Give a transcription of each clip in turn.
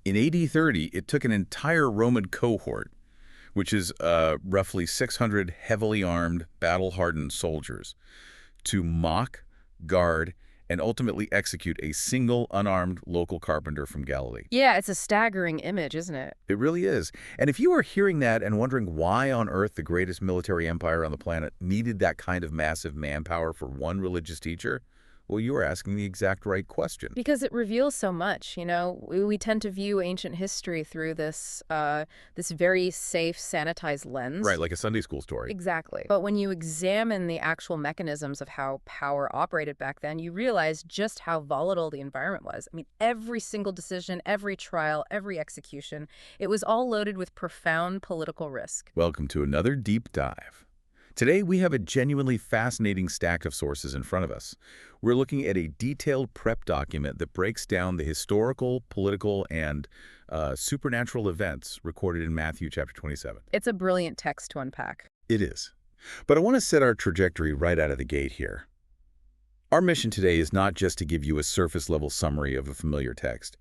In AD 30, it took an entire Roman cohort, which is roughly 600 heavily armed, battle-hardened soldiers, to mock, guard, and ultimately execute a single unarmed local carpenter from Galilee. Yeah, it's a staggering image, isn't it? It really is. And if you are hearing that and wondering why on earth the greatest military empire on the planet needed that kind of massive manpower for one religious teacher, well, you are asking the exact right question. Because it reveals so much, you know. We tend to view ancient history through this very safe, sanitized lens. Right, like a Sunday school story. Exactly. But when you examine the actual mechanisms of how power operated back then, you realize just how volatile the environment was. I mean, every single decision, every trial, every execution, it was all loaded with profound political risk. Welcome to another deep dive. Today, we have a genuinely fascinating stack of sources in front of us. We're looking at a detailed prep document that breaks down the historical, political, and supernatural events recorded in Matthew chapter 27. It's a brilliant text to unpack. It is. But I want to set our trajectory right out of the gate here. Our mission today is not just to give you a surface-level summary of a familiar text.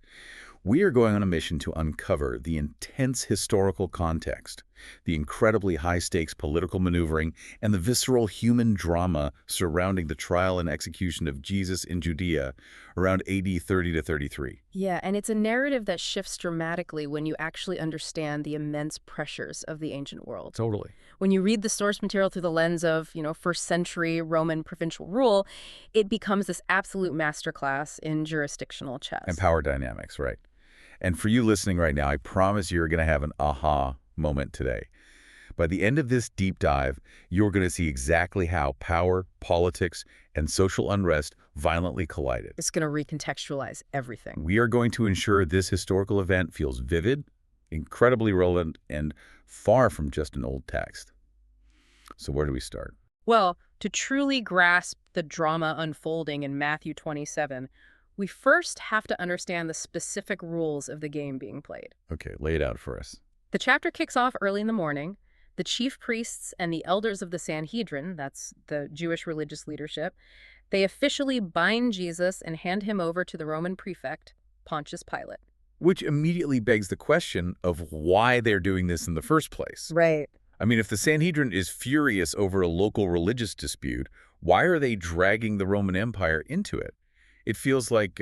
We are going on a mission to uncover the intense historical context, the incredibly high-stakes political maneuvering, and the visceral human drama surrounding the trial and execution of Jesus in Judea around AD 30 to 33. Yeah, and it's a narrative that shifts dramatically when you actually understand the immense pressures of the ancient world. Totally. When you read the source material through the lens of, first century Roman provincial rule, it becomes this absolute masterclass in jurisdictional chess. And power dynamics, right. And for you listening right now, I promise you're going to have an aha moment today. By the end of this deep dive, you're going to see exactly how power, politics, and social unrest violently collided. It's going to recontextualize everything. We are going to ensure this historical event feels vivid, incredibly relevant, and far from just an old text. So where do we start? Well, to truly grasp the drama unfolding in Matthew 27, we first have to understand the specific rules of the game being played. Okay, lay it out for us. The chapter kicks off early in the morning. The chief priests and the elders of the Sanhedrin, that's the Jewish religious leadership, they officially bind Jesus and hand him over to the Roman prefect, Pontius Pilate. Which immediately begs the question of why they're doing this in the first place. Right. I mean, if the Sanhedrin is furious over a local religious dispute, why are they dragging the Roman Empire into it? It feels like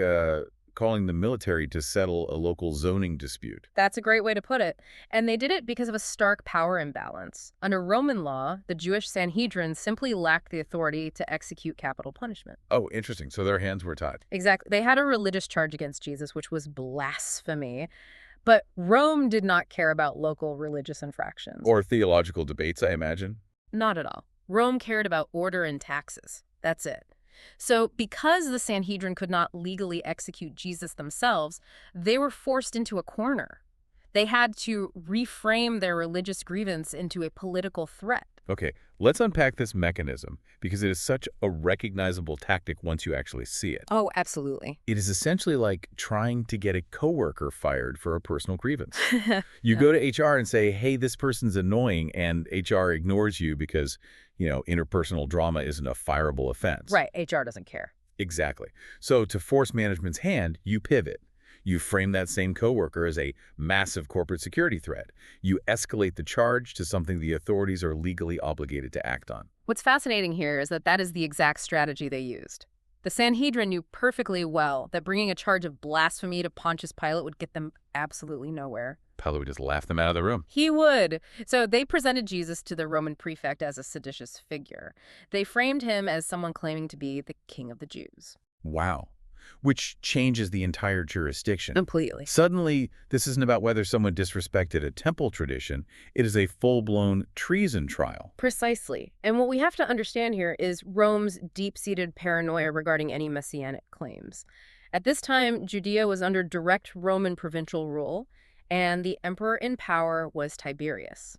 calling the military to settle a local zoning dispute. That's a great way to put it. And they did it because of a stark power imbalance. Under Roman law, the Jewish Sanhedrin simply lacked the authority to execute capital punishment. Oh, interesting. So their hands were tied. Exactly. They had a religious charge against Jesus, which was blasphemy. But Rome did not care about local religious infractions. Or theological debates, I imagine. Not at all. Rome cared about order and taxes. That's it. So because the Sanhedrin could not legally execute Jesus themselves, they were forced into a corner. They had to reframe their religious grievance into a political threat. Okay, let's unpack this mechanism because it is such a recognizable tactic once you actually see it. Oh, absolutely. It is essentially like trying to get a coworker fired for a personal grievance. You go to HR and say, hey, this person's annoying, and HR ignores you because, interpersonal drama isn't a fireable offense. Right, HR doesn't care. Exactly. So to force management's hand, you pivot. You frame that same coworker as a massive corporate security threat. You escalate the charge to something the authorities are legally obligated to act on. What's fascinating here is that is the exact strategy they used. The Sanhedrin knew perfectly well that bringing a charge of blasphemy to Pontius Pilate would get them absolutely nowhere. Pilate would just laugh them out of the room. He would. So they presented Jesus to the Roman prefect as a seditious figure. They framed him as someone claiming to be the king of the Jews. Wow. Which changes the entire jurisdiction. Completely. Suddenly, this isn't about whether someone disrespected a temple tradition. It is a full-blown treason trial. Precisely. And what we have to understand here is Rome's deep-seated paranoia regarding any messianic claims. At this time, Judea was under direct Roman provincial rule, and the emperor in power was Tiberius.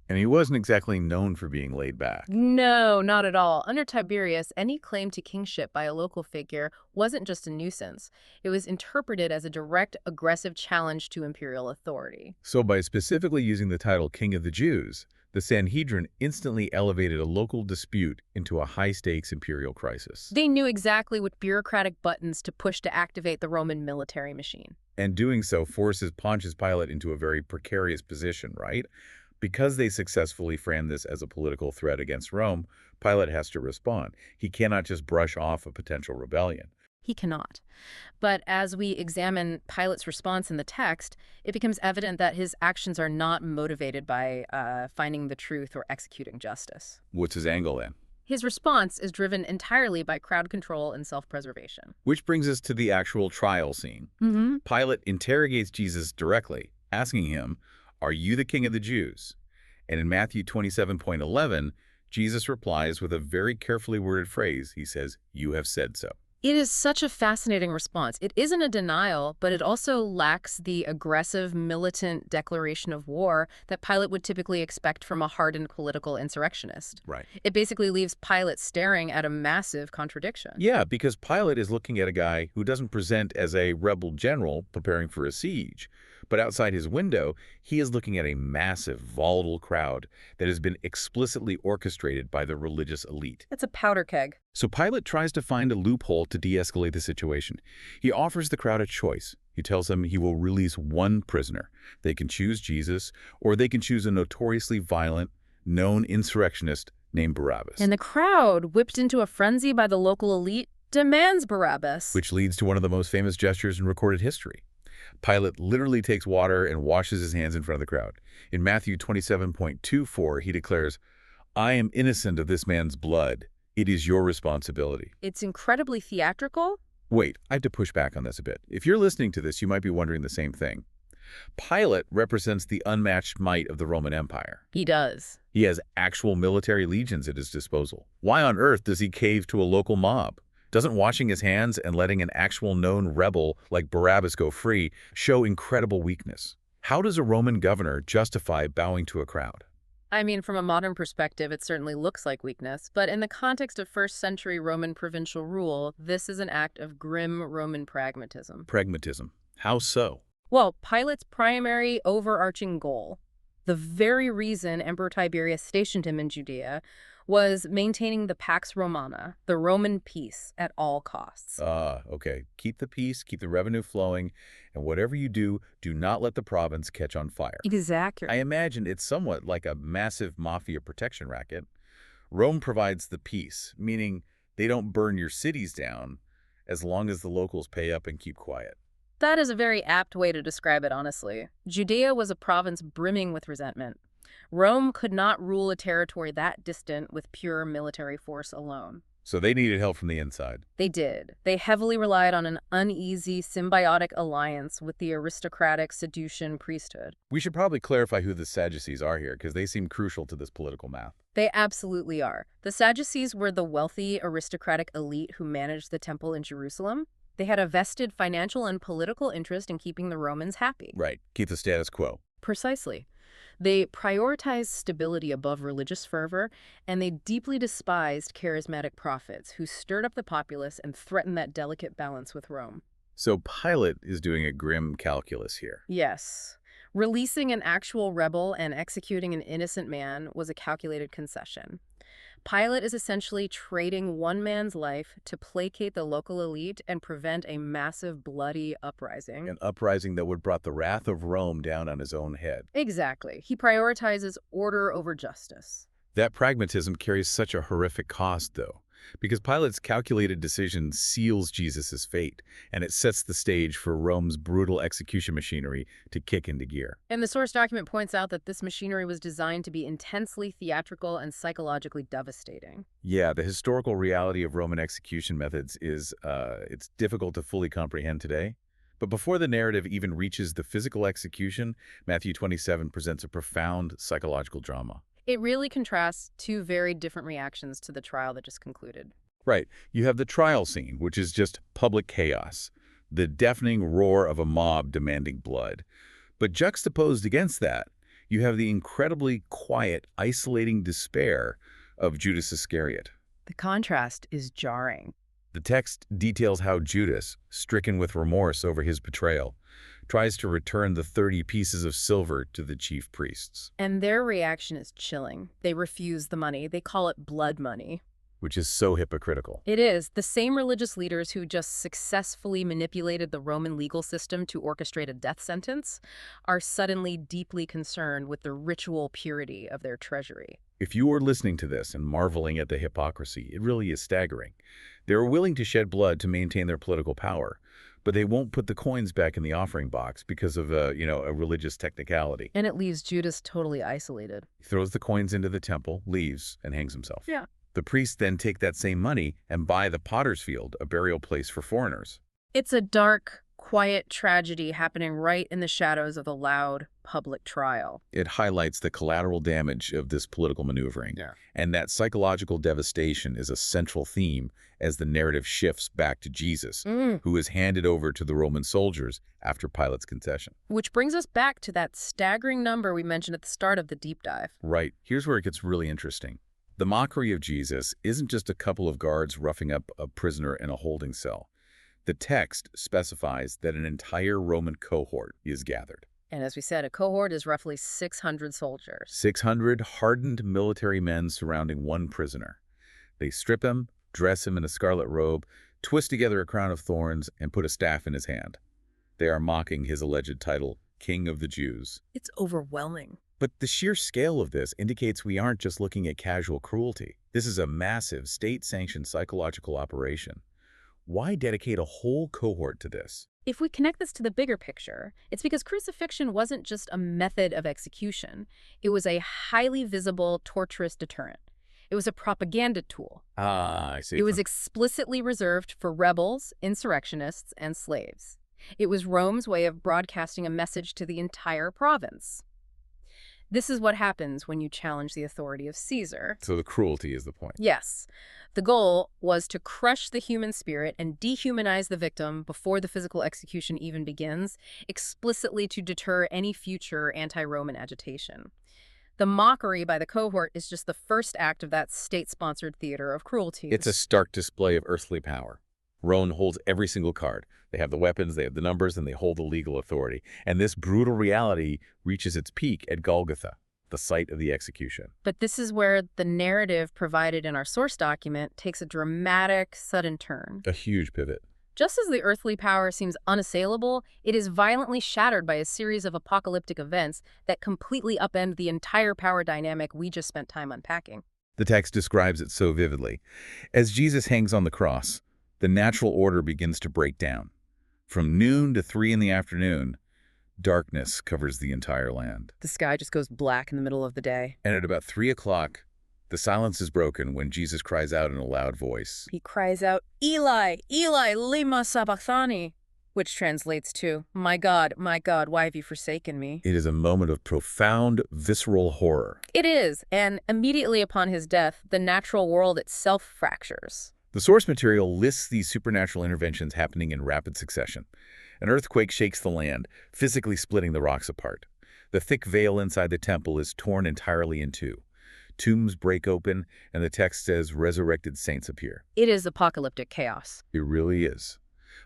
And he wasn't exactly known for being laid back. No, not at all. Under Tiberius, any claim to kingship by a local figure wasn't just a nuisance. It was interpreted as a direct, aggressive challenge to imperial authority. So by specifically using the title King of the Jews, The Sanhedrin instantly elevated a local dispute into a high-stakes imperial crisis. They knew exactly what bureaucratic buttons to push to activate the Roman military machine. And doing so forces Pontius Pilate into a very precarious position, right? Because they successfully framed this as a political threat against Rome, Pilate has to respond. He cannot just brush off a potential rebellion. He cannot. But as we examine Pilate's response in the text, it becomes evident that his actions are not motivated by finding the truth or executing justice. What's his angle then? His response is driven entirely by crowd control and self-preservation. Which brings us to the actual trial scene. Pilate interrogates Jesus directly, asking him, "Are you the king of the Jews?" And in Matthew 27:11, Jesus replies with a very carefully worded phrase. He says, "You have said so." It is such a fascinating response. It isn't a denial, but it also lacks the aggressive, militant declaration of war that Pilate would typically expect from a hardened political insurrectionist. Right. It basically leaves Pilate staring at a massive contradiction. Yeah, because Pilate is looking at a guy who doesn't present as a rebel general preparing for a siege. But outside his window, he is looking at a massive, volatile crowd that has been explicitly orchestrated by the religious elite. It's a powder keg. So Pilate tries to find a loophole to de-escalate the situation. He offers the crowd a choice. He tells them he will release one prisoner. They can choose Jesus, or they can choose a notoriously violent, known insurrectionist named Barabbas. And the crowd, whipped into a frenzy by the local elite, demands Barabbas. Which leads to one of the most famous gestures in recorded history. Pilate literally takes water and washes his hands in front of the crowd. In Matthew 27:24, he declares, "I am innocent of this man's blood. It is your responsibility." It's incredibly theatrical. Wait, I have to push back on this a bit. If you're listening to this, you might be wondering the same thing. Pilate represents the unmatched might of the Roman Empire. He does. He has actual military legions at his disposal. Why on earth does he cave to a local mob? Doesn't washing his hands and letting an actual known rebel like Barabbas go free show incredible weakness? How does a Roman governor justify bowing to a crowd? I mean, from a modern perspective, it certainly looks like weakness, but in the context of first-century Roman provincial rule, this is an act of grim Roman pragmatism. Pragmatism. How so? Well, Pilate's primary overarching goal, the very reason Emperor Tiberius stationed him in Judea, was maintaining the Pax Romana, the Roman peace, at all costs. Okay. Keep the peace, keep the revenue flowing, and whatever you do, do not let the province catch on fire. Exactly. I imagine it's somewhat like a massive mafia protection racket. Rome provides the peace, meaning they don't burn your cities down as long as the locals pay up and keep quiet. That is a very apt way to describe it, honestly. Judea was a province brimming with resentment. Rome could not rule a territory that distant with pure military force alone. So they needed help from the inside. They did. They heavily relied on an uneasy, symbiotic alliance with the aristocratic Sadducean priesthood. We should probably clarify who the Sadducees are here, because they seem crucial to this political math. They absolutely are. The Sadducees were the wealthy, aristocratic elite who managed the temple in Jerusalem. They had a vested financial and political interest in keeping the Romans happy. Right. Keep the status quo. Precisely. They prioritized stability above religious fervor, and they deeply despised charismatic prophets who stirred up the populace and threatened that delicate balance with Rome. So Pilate is doing a grim calculus here. Yes. Releasing an actual rebel and executing an innocent man was a calculated concession. Pilate is essentially trading one man's life to placate the local elite and prevent a massive, bloody uprising. An uprising that would brought the wrath of Rome down on his own head. Exactly. He prioritizes order over justice. That pragmatism carries such a horrific cost, though, because Pilate's calculated decision seals Jesus' fate, and it sets the stage for Rome's brutal execution machinery to kick into gear. And the source document points out that this machinery was designed to be intensely theatrical and psychologically devastating. Yeah, the historical reality of Roman execution methods is, it's difficult to fully comprehend today. But before the narrative even reaches the physical execution, Matthew 27 presents a profound psychological drama. It really contrasts two very different reactions to the trial that just concluded. Right. You have the trial scene, which is just public chaos, the deafening roar of a mob demanding blood. But juxtaposed against that, you have the incredibly quiet, isolating despair of Judas Iscariot. The contrast is jarring. The text details how Judas, stricken with remorse over his betrayal, tries to return the 30 pieces of silver to the chief priests, And their reaction is chilling. They refuse the money. They call it blood money. which is so hypocritical. It is. The same religious leaders who just successfully manipulated the Roman legal system to orchestrate a death sentence are suddenly deeply concerned with the ritual purity of their treasury. If you are listening to this and marveling at the hypocrisy, it really is staggering. They are willing to shed blood to maintain their political power, but they won't put the coins back in the offering box because of a religious technicality. And it leaves Judas totally isolated. He throws the coins into the temple, leaves, and hangs himself. Yeah. The priests then take that same money and buy the potter's field, a burial place for foreigners. It's a dark, quiet tragedy happening right in the shadows of the loud public trial. It highlights the collateral damage of this political maneuvering. Yeah. And that psychological devastation is a central theme as the narrative shifts back to Jesus, who is handed over to the Roman soldiers after Pilate's concession. Which brings us back to that staggering number we mentioned at the start of the deep dive. Right. Here's where it gets really interesting. The mockery of Jesus isn't just a couple of guards roughing up a prisoner in a holding cell. The text specifies that an entire Roman cohort is gathered. And as we said, a cohort is roughly 600 soldiers. 600 hardened military men surrounding one prisoner. They strip him, dress him in a scarlet robe, twist together a crown of thorns, and put a staff in his hand. They are mocking his alleged title, King of the Jews. It's overwhelming. But the sheer scale of this indicates we aren't just looking at casual cruelty. This is a massive, state-sanctioned psychological operation. Why dedicate a whole cohort to this? If we connect this to the bigger picture, it's because crucifixion wasn't just a method of execution. It was a highly visible, torturous deterrent. It was a propaganda tool. I see. It was explicitly reserved for rebels, insurrectionists, and slaves. It was Rome's way of broadcasting a message to the entire province. This is what happens when you challenge the authority of Caesar. So the cruelty is the point. Yes. The goal was to crush the human spirit and dehumanize the victim before the physical execution even begins, explicitly to deter any future anti-Roman agitation. The mockery by the cohort is just the first act of that state-sponsored theater of cruelties. It's a stark display of earthly power. Rome holds every single card. They have the weapons, they have the numbers, and they hold the legal authority. And this brutal reality reaches its peak at Golgotha, the site of the execution. But this is where the narrative provided in our source document takes a dramatic, sudden turn. A huge pivot. Just as the earthly power seems unassailable, it is violently shattered by a series of apocalyptic events that completely upend the entire power dynamic we just spent time unpacking. The text describes it so vividly. As Jesus hangs on the cross, the natural order begins to break down. From noon to 3 in the afternoon, darkness covers the entire land. The sky just goes black in the middle of the day. And at about 3 o'clock, the silence is broken when Jesus cries out in a loud voice. He cries out, "Eli, Eli, lema sabachthani," which translates to, my God, why have you forsaken me?" It is a moment of profound, visceral horror. It is, and immediately upon his death, the natural world itself fractures. The source material lists these supernatural interventions happening in rapid succession. An earthquake shakes the land, physically splitting the rocks apart. The thick veil inside the temple is torn entirely in two. Tombs break open, and the text says resurrected saints appear. It is apocalyptic chaos. It really is.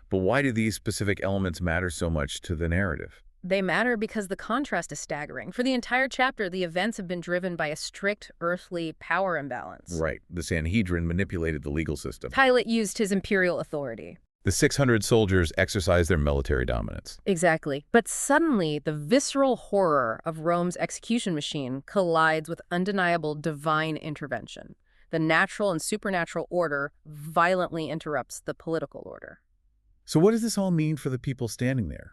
But why do these specific elements matter so much to the narrative? They matter because the contrast is staggering. For the entire chapter, the events have been driven by a strict earthly power imbalance. Right. The Sanhedrin manipulated the legal system. Pilate used his imperial authority. The 600 soldiers exercised their military dominance. Exactly. But suddenly, the visceral horror of Rome's execution machine collides with undeniable divine intervention. The natural and supernatural order violently interrupts the political order. So what does this all mean for the people standing there?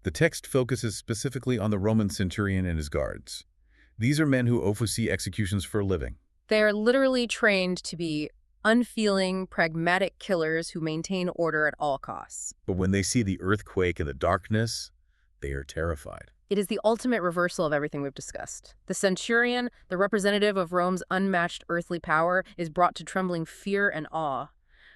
The text focuses specifically on the Roman centurion and his guards. These are men who oversee executions for a living. They are literally trained to be unfeeling, pragmatic killers who maintain order at all costs. But when they see the earthquake and the darkness, they are terrified. It is the ultimate reversal of everything we've discussed. The centurion, the representative of Rome's unmatched earthly power, is brought to trembling fear and awe.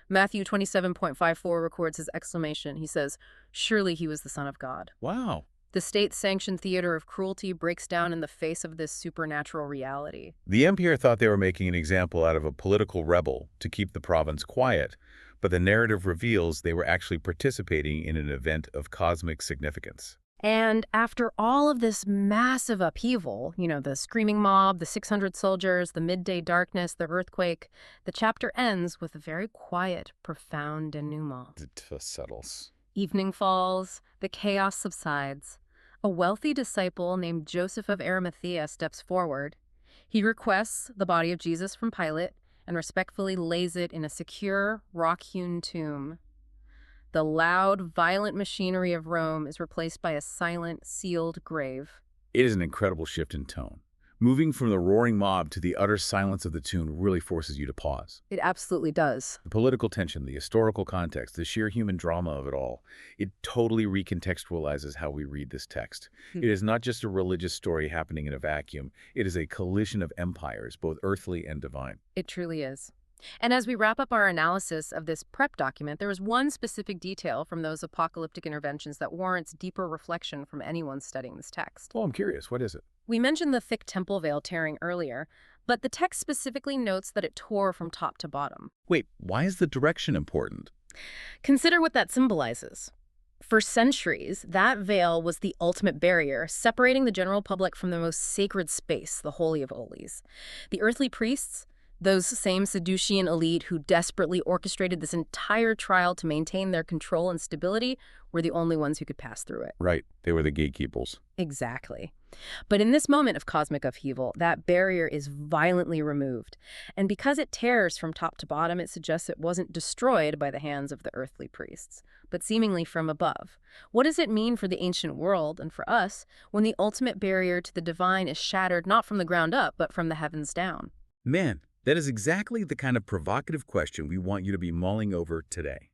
Matthew 27.54 records his exclamation. He says, "Surely he was the Son of God." Wow. The state-sanctioned theater of cruelty breaks down in the face of this supernatural reality. The empire thought they were making an example out of a political rebel to keep the province quiet, but the narrative reveals they were actually participating in an event of cosmic significance. And after all of this massive upheaval, the screaming mob, the 600 soldiers, the midday darkness, the earthquake, the chapter ends with a very quiet, profound denouement. It settles. Evening falls, the chaos subsides. A wealthy disciple named Joseph of Arimathea steps forward. He requests the body of Jesus from Pilate and respectfully lays it in a secure, rock-hewn tomb. The loud, violent machinery of Rome is replaced by a silent, sealed grave. It is an incredible shift in tone. Moving from the roaring mob to the utter silence of the tomb really forces you to pause. It absolutely does. The political tension, the historical context, the sheer human drama of it all, it totally recontextualizes how we read this text. It is not just a religious story happening in a vacuum. It is a collision of empires, both earthly and divine. It truly is. And as we wrap up our analysis of this prep document, there is one specific detail from those apocalyptic interventions that warrants deeper reflection from anyone studying this text. Well, I'm curious. What is it? We mentioned the thick temple veil tearing earlier, but the text specifically notes that it tore from top to bottom. Wait, why is the direction important? Consider what that symbolizes. For centuries, that veil was the ultimate barrier, separating the general public from the most sacred space, the Holy of Holies. The earthly priests, those same Sadducean elite who desperately orchestrated this entire trial to maintain their control and stability, were the only ones who could pass through it. Right, they were the gatekeepers. Exactly. But in this moment of cosmic upheaval, that barrier is violently removed. And because it tears from top to bottom, it suggests it wasn't destroyed by the hands of the earthly priests, but seemingly from above. What does it mean for the ancient world and for us when the ultimate barrier to the divine is shattered not from the ground up, but from the heavens down? Man, that is exactly the kind of provocative question we want you to be mulling over today.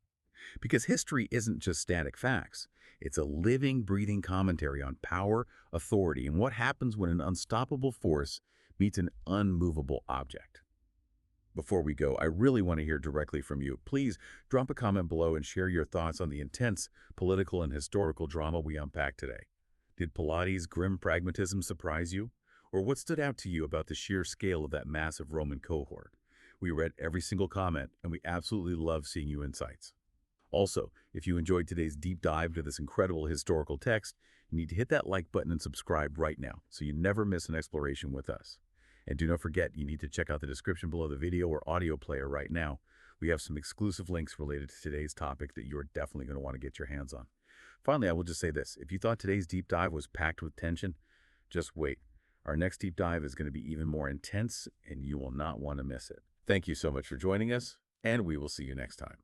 Because history isn't just static facts. It's a living, breathing commentary on power, authority, and what happens when an unstoppable force meets an unmovable object. Before we go, I really want to hear directly from you. Please drop a comment below and share your thoughts on the intense political and historical drama we unpacked today. Did Pilate's grim pragmatism surprise you? Or what stood out to you about the sheer scale of that massive Roman cohort? We read every single comment, and we absolutely love seeing your insights. Also, if you enjoyed today's deep dive into this incredible historical text, you need to hit that like button and subscribe right now so you never miss an exploration with us. And do not forget, you need to check out the description below the video or audio player right now. We have some exclusive links related to today's topic that you're definitely going to want to get your hands on. Finally, I will just say this. If you thought today's deep dive was packed with tension, just wait. Our next deep dive is going to be even more intense, and you will not want to miss it. Thank you so much for joining us, and we will see you next time.